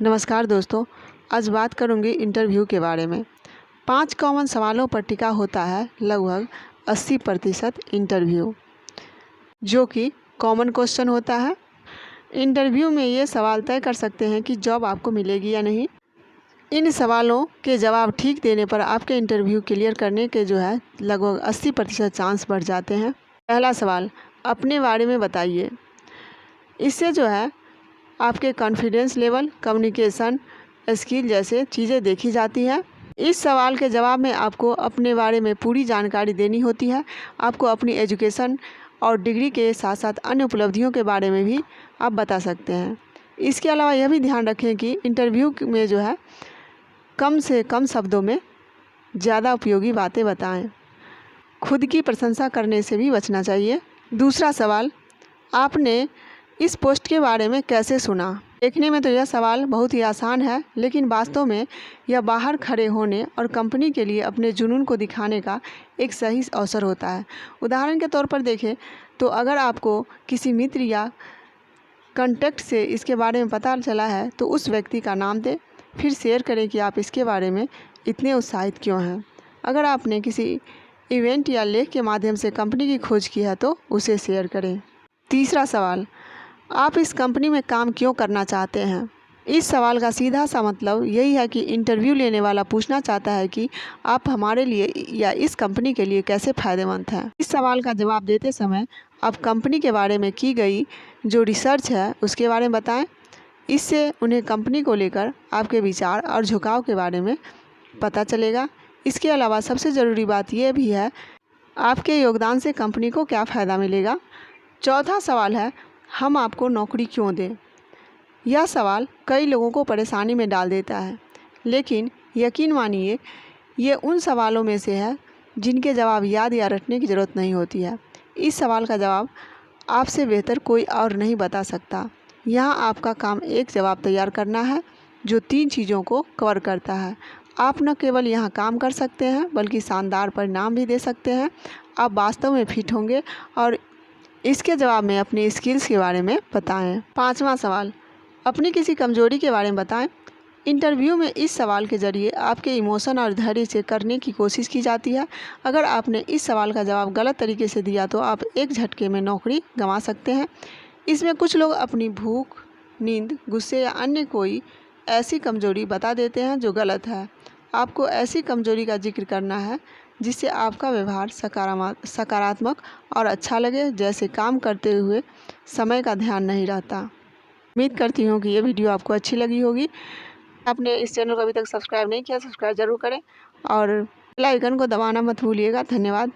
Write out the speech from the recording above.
नमस्कार दोस्तों, आज बात करूंगी इंटरव्यू के बारे में। 5 कॉमन सवालों पर टिका होता है लगभग 80% इंटरव्यू, जो कि कॉमन क्वेश्चन होता है। इंटरव्यू में ये सवाल तय कर सकते हैं कि जॉब आपको मिलेगी या नहीं। इन सवालों के जवाब ठीक देने पर आपके इंटरव्यू क्लियर करने के लगभग 80% चांस बढ़ जाते हैं। पहला सवाल, अपने बारे में बताइए। इससे आपके कॉन्फिडेंस लेवल, कम्युनिकेशन स्किल जैसे चीज़ें देखी जाती है। इस सवाल के जवाब में आपको अपने बारे में पूरी जानकारी देनी होती है। आपको अपनी एजुकेशन और डिग्री के साथ साथ अन्य उपलब्धियों के बारे में भी आप बता सकते हैं। इसके अलावा यह भी ध्यान रखें कि इंटरव्यू में कम से कम शब्दों में ज़्यादा उपयोगी बातें बताएं। खुद की प्रशंसा करने से भी बचना चाहिए। दूसरा सवाल, आपने इस पोस्ट के बारे में कैसे सुना। देखने में तो यह सवाल बहुत ही आसान है, लेकिन वास्तव में यह बाहर खड़े होने और कंपनी के लिए अपने जुनून को दिखाने का एक सही अवसर होता है। उदाहरण के तौर पर देखें तो अगर आपको किसी मित्र या कॉन्टैक्ट से इसके बारे में पता चला है तो उस व्यक्ति का नाम दें, फिर शेयर करें कि आप इसके बारे में इतने उत्साहित क्यों हैं। अगर आपने किसी इवेंट या लेख के माध्यम से कंपनी की खोज की है तो उसे शेयर करें। तीसरा सवाल, आप इस कंपनी में काम क्यों करना चाहते हैं। इस सवाल का सीधा सा मतलब यही है कि इंटरव्यू लेने वाला पूछना चाहता है कि आप हमारे लिए या इस कंपनी के लिए कैसे फ़ायदेमंद हैं। इस सवाल का जवाब देते समय आप कंपनी के बारे में की गई जो रिसर्च है उसके बारे में बताएं। इससे उन्हें कंपनी को लेकर आपके विचार और झुकाव के बारे में पता चलेगा। इसके अलावा सबसे ज़रूरी बात यह भी है, आपके योगदान से कंपनी को क्या फ़ायदा मिलेगा। चौथा सवाल है, हम आपको नौकरी क्यों दें। यह सवाल कई लोगों को परेशानी में डाल देता है, लेकिन यकीन मानिए ये उन सवालों में से है जिनके जवाब याद या रटने की ज़रूरत नहीं होती है। इस सवाल का जवाब आपसे बेहतर कोई और नहीं बता सकता। यहाँ आपका काम एक जवाब तैयार करना है जो 3 चीज़ों को कवर करता है। आप न केवल यहाँ काम कर सकते हैं बल्कि शानदार परिणाम भी दे सकते हैं। आप वास्तव में फिट होंगे और इसके जवाब में अपनी स्किल्स के बारे में बताएं। 5वां सवाल, अपनी किसी कमजोरी के बारे में बताएं। इंटरव्यू में इस सवाल के जरिए आपके इमोशन और धैर्य से करने की कोशिश की जाती है। अगर आपने इस सवाल का जवाब गलत तरीके से दिया तो आप एक झटके में नौकरी गंवा सकते हैं। इसमें कुछ लोग अपनी भूख, नींद, गुस्से या अन्य कोई ऐसी कमजोरी बता देते हैं जो गलत है। आपको ऐसी कमजोरी का जिक्र करना है जिससे आपका व्यवहार सकारात्मक और अच्छा लगे, जैसे काम करते हुए समय का ध्यान नहीं रहता। उम्मीद करती हूँ कि ये वीडियो आपको अच्छी लगी होगी। आपने इस चैनल को अभी तक सब्सक्राइब नहीं किया, सब्सक्राइब जरूर करें और बेल आइकन को दबाना मत भूलिएगा। धन्यवाद।